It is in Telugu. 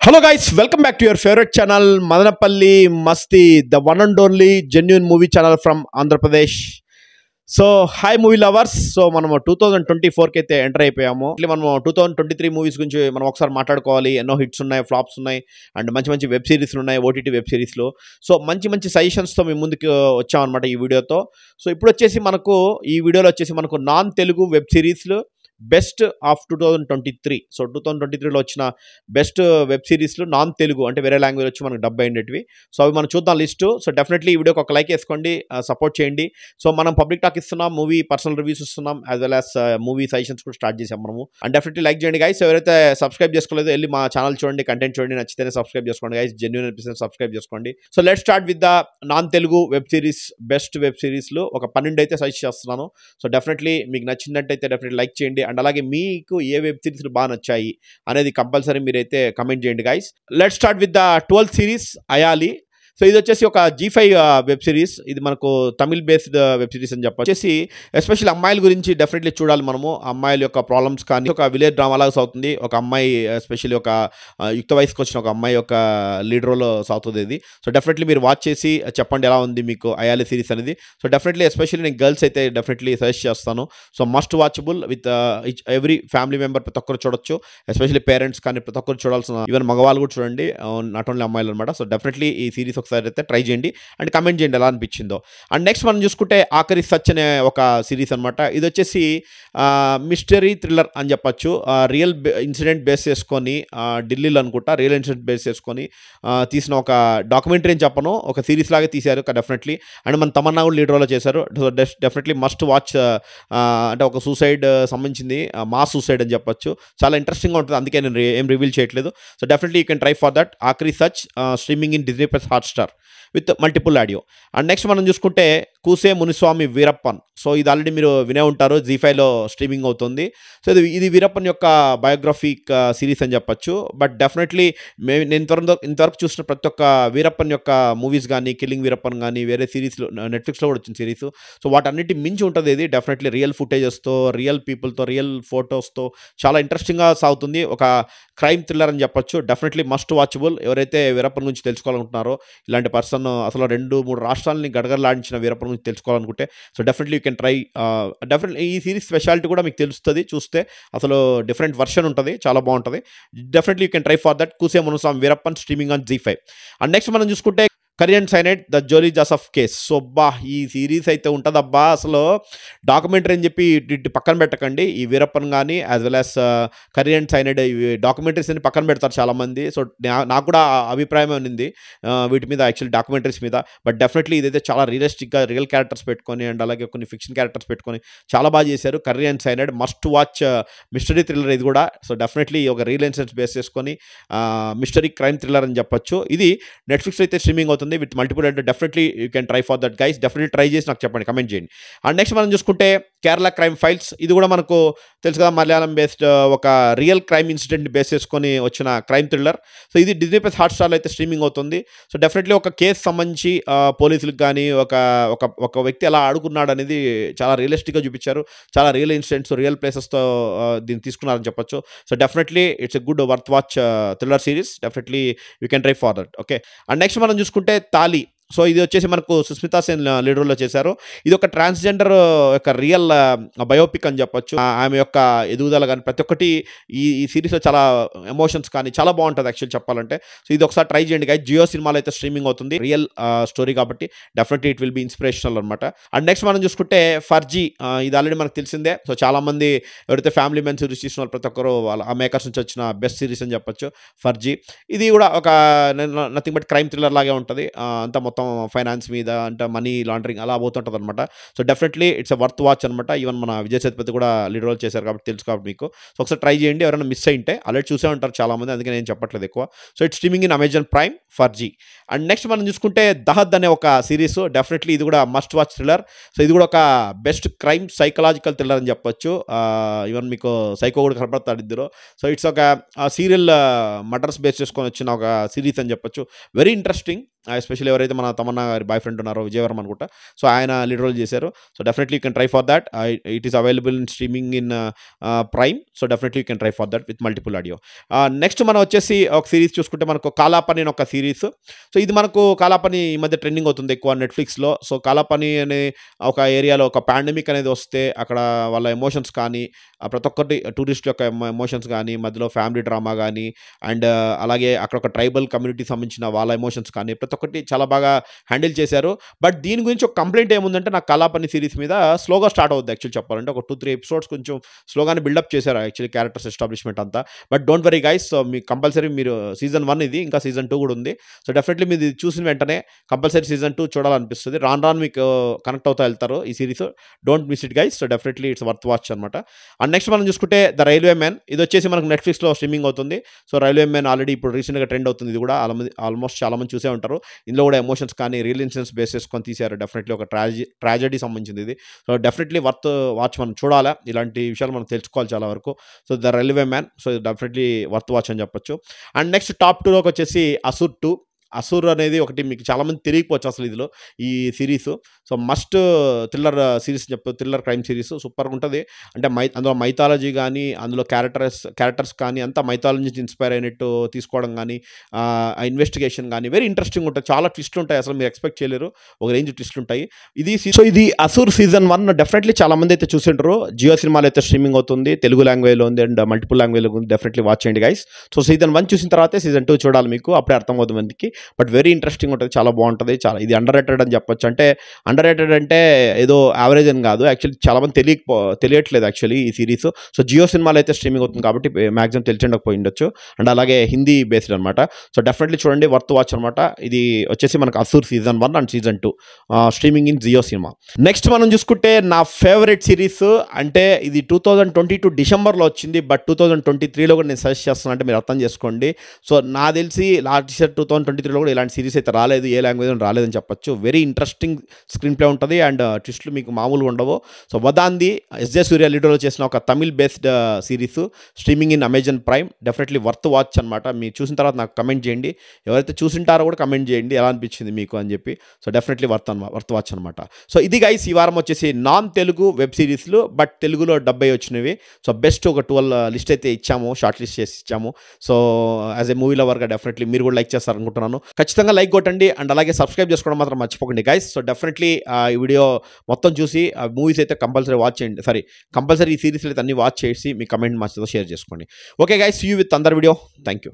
Hello guys, welcome back to your favorite channel Madanapalli Masti, the one and only genuine movie channel from Andhra Pradesh. So hi movie lovers. So మనము 2024కి అయితే ఎంటర్ అయిపోయాము. మనము 2023 మూవీస్ గురించి మనం ఒకసారి మాట్లాడుకోవాలి. ఎన్నో హిట్స్ ఉన్నాయి, ఫ్లాప్స్ ఉన్నాయి, అండ్ మంచి మంచి వెబ్ సిరీస్లు ఉన్నాయి ఓటీటీ వెబ్ సిరీస్లో. సో మంచి మంచి సజెషన్స్తో మేము ముందుకు వచ్చామన్నమాట ఈ వీడియోతో. సో ఇప్పుడు వచ్చేసి మనకు ఈ వీడియోలో వచ్చేసి మనకు నాన్ తెలుగు వెబ్ సిరీస్లు బెస్ట్ ఆఫ్ 2023. సో 2023లో వచ్చిన బెస్ట్ వెబ్ సిరీస్లు నాన్ తెలుగు అంటే వేరే లాంగ్వేజ్ వచ్చి మనకు డబ్బు అయినవి. సో అవి మనం చూద్దాం లిస్టు. సో డెఫినెట్లీ ఈ వీడియోకి ఒక లైక్ వేసుకోండి, సపోర్ట్ చేయండి. సో మనం పబ్లిక్ టాక్ ఇస్తున్నాం, మూవీ పర్సనల్ రివ్యూస్ ఇస్తున్నాం, as well as movie suggestions కూడా స్టార్ట్ చేసాం మనము. అండ్ డెఫినెట్లీ లైక్ చేయండి గైస్. ఎవరైతే సబ్స్క్రైబ్ చేసుకోలేదో వెళ్ళి మా ఛానల్ చూడండి, కంటెంట్ చూడండి, నచ్చితేనే సబ్స్క్రైబ్ చేసుకోండి గైస్. జెన్యూన్ అనిపిస్తే సబ్స్క్రైబ్ చేసుకోండి. So let start with the non Telugu web series best web సిరీస్లు ఒక 12 అయితే సజెస్ట్ చేస్తున్నాను. సో డెఫినెట్లీ మీకు నచ్చినట్టయితే డెఫినెట్లీ లైక్ చేయండి. అండ్ అలాగే మీకు ఏ వెబ్ సిరీస్లు బాగా నచ్చాయి అనేది కంపల్సరీ మీరైతే కమెంట్ చేయండి guys. Let start with the 12th series అయాలి. సో ఇది వచ్చేసి ఒక G5 వెబ్ సిరీస్. ఇది మనకు తమిళ్ బేస్డ్ వెబ్ సిరీస్ అని చెప్పచ్చు. వచ్చేసి ఎస్పెషల్లీ అమ్మాయిల గురించి డెఫినెట్లీ చూడాలి మనము. అమ్మాయిల యొక్క ప్రాబ్లమ్స్ కానీ ఒక విలేజ్ డ్రామా లాగా సాగుతుంది. ఒక అమ్మాయి ఎస్పెషల్లీ ఒక యుక్త వయసుకు వచ్చిన ఒక అమ్మాయి యొక్క లీడ్ రోల్లో సాగుతుంది ఇది. సో డెఫినెట్లీ మీరు వాచ్ చేసి చెప్పండి ఎలా ఉంది మీకు అయాలి సిరీస్ అనేది. సో డెఫినెట్లీ ఎస్పెషల్లీ నేను గర్ల్స్ అయితే డెఫినెట్లీ సజెస్ట్ చేస్తాను. So must watchable with every family member, ప్రతి ఒక్కరు చూడొచ్చు. ఎస్పెషల్లీ పేరెంట్స్ కానీ ప్రతి ఒక్కరు చూడాల్సిన, ఈవెన్ మగవాళ్ళు కూడా చూడండి, నాట్ ఓన్లీ అమ్మాయిలు అనమాట. సో డెఫినెట్లీ ఈ సిరీస్ ఒకసారి అయితే ట్రై చేయండి అండ్ కమెంట్ చేయండి ఎలా అనిపించిందో. అండ్ నెక్స్ట్ మనం చూసుకుంటే ఆఖరి సచ్ అనే ఒక సిరీస్ అనమాట. ఇది వచ్చేసి మిస్టరీ థ్రిల్లర్ అని చెప్పచ్చు. రియల్ ఇన్సిడెంట్ బేస్ చేసుకొని ఢిల్లీలో అనుకుంటా రియల్ ఇన్సిడెంట్ బేస్ చేసుకొని తీసిన ఒక డాక్యుమెంటరీ అని చెప్పను, ఒక సిరీస్ లాగా తీశారు డెఫినెట్లీ. అండ్ మన తమన్నా కూడా లీడ్ రోల్లో చేశారు. So definitely must watch. అంటే ఒక సూసైడ్ సంబంధించింది, మాస్ సూసైడ్ అని చెప్పచ్చు. చాలా ఇంట్రెస్టింగ్గా ఉంటుంది, అందుకే నేను ఏం రివీల్ చేయట్లేదు. So definitely you can try for that. Aakhri Sach streaming in Disney plus Hotstar with multiple audio. And next మనం చూసుకుంటే కూసే మునిస్వామి వీరప్పన్. సో ఇది ఆల్రెడీ మీరు వినే ఉంటారు, G5లో స్ట్రీమింగ్ అవుతుంది. సో ఇది వీరప్పన్ యొక్క బయోగ్రఫిక్ సిరీస్ అని చెప్పచ్చు. బట్ డెఫినెట్లీ నేను ఇంతవరకు చూసిన ప్రతి ఒక్క వీరప్పన్ యొక్క మూవీస్ కానీ, కిల్లింగ్ వీరప్పన్ కానీ, వేరే సిరీస్లో నెట్ఫ్లిక్స్లో కూడా వచ్చిన సిరీస్. సో వాటన్నిటి మించి ఉంటుంది ఇది. డెఫినెట్లీ రియల్ ఫుటేజెస్తో, రియల్ పీపుల్తో, రియల్ ఫొటోస్తో చాలా ఇంట్రెస్టింగ్గా సాగుతుంది. ఒక క్రైమ్ థ్రిల్లర్ అని చెప్పచ్చు. Definitely must watchable. ఎవరైతే వీరప్పన్ గురించి తెలుసుకోవాలనుకుంటున్నారో, ఇలాంటి పర్సన్ అసలు 2-3 రాష్ట్రాలని గడగడలాడించిన వీరప్పన్ గురించి తెలుసుకోవాలనుకుంటే, so definitely you can try. Definitely ఈ సిరీస్ స్పెషాలిటీ కూడా మీకు తెలుస్తుంది చూస్తే. అసలు డిఫరెంట్ వర్షన్ ఉంటుంది, చాలా బాగుంటుంది. Definitely you can try for that. Koose Munuswamy Veerappan streaming on G5. And next మనం చూసుకుంటే curry and cyanide the Jolly Joseph case. So ఈ సిరీస్ అయితే ఉంటుందబ్బా. అసలు డాక్యుమెంటరీ అని చెప్పి ఇటు పక్కన పెట్టకండి. ఈ వీరప్పన్ కానీ as well as Karrion cyanide documentaries అని పక్కన పెడతారు చాలామంది. సో నాకు కూడా అభిప్రాయం ఉంది వీటి మీద, యాక్చువల్లీ డాక్యుమెంటరీస్ మీద. బట్ డెఫినెట్లీ ఇదైతే చాలా రియలిస్టిక్గా రియల్ క్యారెక్టర్స్ పెట్టుకొని అండ్ అలాగే కొన్ని ఫిక్షన్ క్యారెక్టర్స్ పెట్టుకొని చాలా బాగా చేశారు. Karrion cyanide must watch mystery thriller ఇది కూడా. సో డెఫినెట్లీ ఒక రియల్ ఇన్సిడెంట్స్ బేస్ చేసుకొని మిస్టరీ క్రైమ్ థ్రిల్లర్ అని చెప్పొచ్చు. ఇది నెట్ఫ్లిక్స్ అయితే స్ట్రీమింగ్ అవుతుంది విత్ మల్టిపుల్. అంటే definitely you can try for that guys. Definitely try చేసి నాకు చెప్పండి, కమెంట్ చేయండి. అండ్ నెక్స్ట్ మనం చూసుకుంటే కేరళ క్రైమ్ ఫైల్స్. ఇది కూడా మనకు తెలుసు కదా, మలయాళం బేస్డ్ ఒక రియల్ క్రైమ్ ఇన్సిడెంట్ బేస్ చేసుకొని వచ్చిన క్రైమ్ థ్రిల్లర్. సో ఇది డిజ్నీ ప్లస్ హాట్స్టార్లో అయితే స్ట్రీమింగ్ అవుతుంది. సో డెఫినెట్లీ ఒక కేసు సంబంధించి పోలీసులకు కానీ ఒక వ్యక్తి ఎలా ఆడుకున్నాడు అనేది చాలా రియలిస్టిక్గా చూపించారు. చాలా రియల్ ఇన్సిడెంట్స్, రియల్ ప్లేసెస్తో దీన్ని తీసుకున్నారని చెప్పొచ్చు. So definitely it's a good worth watch thriller series. Definitely you can try for that. Okay. And next మనం చూసుకుంటే తాలి. సో ఇది వచ్చేసి మనకు సుస్మితా సేన్ లీడ్ రోల్లో చేశారు. ఇది ఒక ట్రాన్స్జెండర్ యొక్క రియల్ బయోపిక్ అని చెప్పొచ్చు. ఆమె యొక్క ఎదుగుదల కానీ ప్రతి ఒక్కటి ఈ సిరీస్లో చాలా ఎమోషన్స్ కానీ చాలా బాగుంటుంది యాక్చువల్ చెప్పాలంటే. సో ఇది ఒకసారి ట్రై చేయండి గైస్. జియో సినిమాలో అయితే స్ట్రీమింగ్ అవుతుంది. రియల్ స్టోరీ కాబట్టి definitely it will be inspirational అనమాట. అండ్ నెక్స్ట్ మనం చూసుకుంటే ఫర్జీ. ఇది ఆల్రెడీ మనకు తెలిసిందే. సో చాలామంది ఎవరైతే ఫ్యామిలీ మెన్ సిరీస్ చూసిన వాళ్ళు ప్రతి ఒక్కరు వాళ్ళ ఆ మేకర్స్ నుంచి వచ్చిన బెస్ట్ సిరీస్ అని చెప్పొచ్చు ఫర్జీ. ఇది కూడా ఒక నథింగ్ బట్ క్రైమ్ థ్రిల్లర్ లాగే ఉంటుంది. అంతా మొత్తం ఫైనాన్స్ మీద అంటే మనీ లాండరింగ్ అలా పోతుంటుంది అనమాట. So definitely it's a worth watch అనమాట. ఈవెన్ మన విజయ్ సేతుపతి కూడా లీడ్ రోల్ చేశారు కాబట్టి తెలుసు కాబట్టి మీకు. సో ఒకసారి ట్రై చేయండి. ఎవరైనా మిస్ అయింటే ఆల్రెడీ చూసే ఉంటారు చాలామంది, అందుకే నేను చెప్పట్లేదు ఎక్కువ. So it's streaming in Amazon prime Farzi. And next మనం చూసుకుంటే దహద్ అనే ఒక సిరీస్. డెఫినెట్లీ ఇది కూడా మస్ట్ వాచ్ థ్రిల్లర్. సో ఇది కూడా ఒక బెస్ట్ క్రైమ్ సైకలాజికల్ థ్రిల్లర్ అని చెప్పొచ్చు. ఈవెన్ మీకు సైకో కూడా కనపడతాడు ఇద్దరు. సో ఇట్స్ ఒక సీరియల్ మర్డర్స్ బేస్ చేసుకొని వచ్చిన ఒక సిరీస్ అని చెప్పొచ్చు. Very interesting. ఎస్పెషల్లీ ఎవరైతే మన తమన్నా గారి బాయ్ ఫ్రెండ్ ఉన్నారో విజయవర్మ అనుకుంటా, సో ఆయన లీడ్ రోల్ చేశారు. So definitely you can try for that. It is available in streaming in prime. So definitely you can try for that with multiple audio. Next మనం వచ్చేసి ఒక సిరీస్ చూసుకుంటే మనకు కాలాపని అని ఒక సిరీస్. సో ఇది మనకు కాలాపని ఈ మధ్య ట్రెండింగ్ అవుతుంది ఎక్కువ నెట్ఫ్లిక్స్లో. సో కాలాపని అనే ఒక ఏరియాలో ఒక పాండమిక్ అనేది వస్తే అక్కడ వాళ్ళ ఎమోషన్స్ కానీ ప్రతి ఒక్కటి టూరిస్ట్ యొక్క ఎమోషన్స్ కానీ, మధ్యలో ఫ్యామిలీ డ్రామా కానీ, అండ్ అలాగే అక్కడ ఒక ట్రైబల్ కమ్యూనిటీ సంబంధించిన వాళ్ళ ఎమోషన్స్ కానీ ప్రతి ఒక్కటి చాలా బాగా హ్యాండిల్ చేశారు. బట్ దీని గురించి ఒక కంప్లైంట్ ఏముందంటే నాకు కాలాపని సిరీస్ మీద స్లోగా స్టార్ట్ అవుతుంది యాక్చువల్ చెప్పాలంటే. ఒక 2-3 ఎపిసోడ్స్ కొంచెం స్లోగానే బిల్డప్ చేశారు యాక్చువల్లీ క్యారెక్టర్స్ ఎస్టాబ్లిష్మెంట్ అంతా. But don't worry guys, so మీకు కంపల్సరీ మీరు సీజన్ 1 ఇది, ఇంకా సీజన్ 2 కూడా ఉంది. సో డెఫినెట్లీ మీరు ఇది చూసిన వెంటనే కంపల్సరీ సీజన్ 2 చూడాలనిపిస్తుంది. రాను రాను మీకు కనెక్ట్ అవుతా వెళ్తారు ఈ series. Don't miss it guys. So definitely it's worth watch అనమాట. అండ్ నెక్స్ట్ మనం చూసుకుంటే ద రైల్వే మ్యాన్. ఇది వచ్చేసి మనకు నెట్ఫ్లిక్స్లో స్ట్రీమింగ్ అవుతుంది. సో రైల్వే మ్యాన్ ఆల్రెడీ ఇప్పుడు రీసెంట్గా ట్రెండ్ అవుతుంది. ఇది కూడా ఆల్మోస్ట్ చాలా మంది చూసే ఉంటారు. ఇందులో కూడా ఎమోషన్స్ కానీ రియల్ ఇన్సిడెంట్స్ బేస్ చేసుకొని తీశారు. డెఫినెట్లీ ఒక ట్రాజడీ సంబంధించింది ఇది. So definitely worth watch. మనం చూడాలా, ఇలాంటి విషయాలు మనం తెలుసుకోవాలి చాలా వరకు. So the railway man, so definitely worth watch అని చెప్పొచ్చు. అండ్ నెక్స్ట్ టాప్ 2లోకి వచ్చేసి అసుర్ 2. అసుర్ అనేది ఒకటి మీకు చాలామంది తెలియకపోవచ్చు అసలు ఇందులో ఈ series. So must thriller series thriller crime series సూపర్గా ఉంటుంది. అంటే అందులో మైథాలజీ కానీ, అందులో క్యారెక్టర్స్ కానీ అంతా మైథాలజీ నుంచి ఇన్స్పైర్ అయినట్టు తీసుకోవడం కానీ, ఆ ఇన్వెస్టిగేషన్ కానీ వెరీ ఇంట్రెస్టింగ్ ఉంటుంది. చాలా ట్విస్ట్ ఉంటాయి, అసలు మీరు ఎక్స్పెక్ట్ చేయలేరు, ఒక రేంజ్ ట్విస్ట్ ఉంటాయి. ఇది అసుర్ సీజన్ 1 డెఫినెట్లీ చాలా మంది అయితే చూసింటారు. జియో సినిమాలో అయితే స్ట్రీమింగ్ అవుతుంది, తెలుగు లాంగ్వేజ్లో ఉంది అండ్ మల్టిపుల్ లాంగ్వేజ్లో ఉంది. డెఫినెట్లీ వాచ్ చేయండి గైస్. సో సీజన్ 1 చూసిన తర్వాతే సీజన్ 2 చూడాలి, మీకు అప్పుడే అర్థమవుతుంది మనకి. బట్ వెరీ ఇంట్రెస్టింగ్ ఉంటుంది, చాలా బాగుంటుంది. చాలా ఇది అండర్ రేటెడ్ అని చెప్పొచ్చు. అంటే అండర్ రేటెడ్ అంటే ఏదో యావరేజ్ అని కాదు, యాక్చువల్లీ చాలా మంది తెలియట్లేదు యాక్చువల్లీ ఈ సిరీస్. సో జియో సినిమాలో అయితే స్ట్రీమింగ్ అవుతుంది కాబట్టి మ్యాక్సిమం తెలిసిండకపోయి ఉండొచ్చు. అండ్ అలాగే హిందీ బేస్డ్ అనమాట. సో డెఫినెట్లీ చూడండి, వర్త్ వాచ్ అనమాట. ఇది వచ్చేసి మనకు Asur season 1 and season 2 streaming in Jio cinema. Next మనం చూసుకుంటే నా ఫేవరెట్ సిరీస్, అంటే ఇది 2022 డిసెంబర్లో వచ్చింది, బట్ 2023లో కూడా నేను సజెస్ట్ చేస్తాను, అంటే మీరు అర్థం చేసుకోండి. సో నాకు తెలిసి లాస్ట్ ఇయర్ 2023లో కూడా ఇలాంటి సిరీస్ అయితే రాలేదు, ఏ లాంగ్వేజ్ రాలేదని చెప్పొచ్చు. వెరీ ఇంట్రెస్టింగ్ స్క్రీన్ ప్లే ఉంటుంది అండ్ ట్విస్ట్లు మీకు మామూలుగా ఉండవు. సో వదాంది ఎస్జే సూర్య లీడర్లో చేసిన ఒక Tamil based series streaming in Amazon prime. Definitely worth watch అనమాట. మీరు చూసిన తర్వాత నాకు కమెంట్ చేయండి, ఎవరైతే చూసింటారో కూడా కమెంట్ చేయండి ఎలా అనిపించింది మీకు అని చెప్పి. సో డెఫినెట్లీ వర్త్ వాచ్ అనమాట. సో ఇది గైస్ ఈ వారం వచ్చేసి నాన్ తెలుగు వెబ్ సిరీస్లు, బట్ తెలుగులో 70 వచ్చినవి. సో బెస్ట్ ఒక 12 లిస్ట్ అయితే ఇచ్చాము, షార్ట్ లిస్ట్ చేసి ఇచ్చాము. సో యాజ్ ఏ మూవీ లవర్గా డెఫినెట్లీ మీరు కూడా లైక్ చేస్తారు అనుకుంటున్నాను. ఖచ్చితంగా లైక్ కొట్టండి అండ్ అలాగే సబ్స్క్రైబ్ చేసుకోవడం మాత్రం మర్చిపోకండి గైస్. సో డెఫినెట్లీ ఈ వీడియో మొత్తం చూసి మూవీస్ అయితే కంపల్సరీ వాచ్ చేయండి, కంపల్సరీ ఈ సిరీస్లు అయితే అన్ని వాచ్ చేసి మీ కమెంట్ మాతో షేర్ చేసుకోండి. Okay guys, see you with another video. Thank you.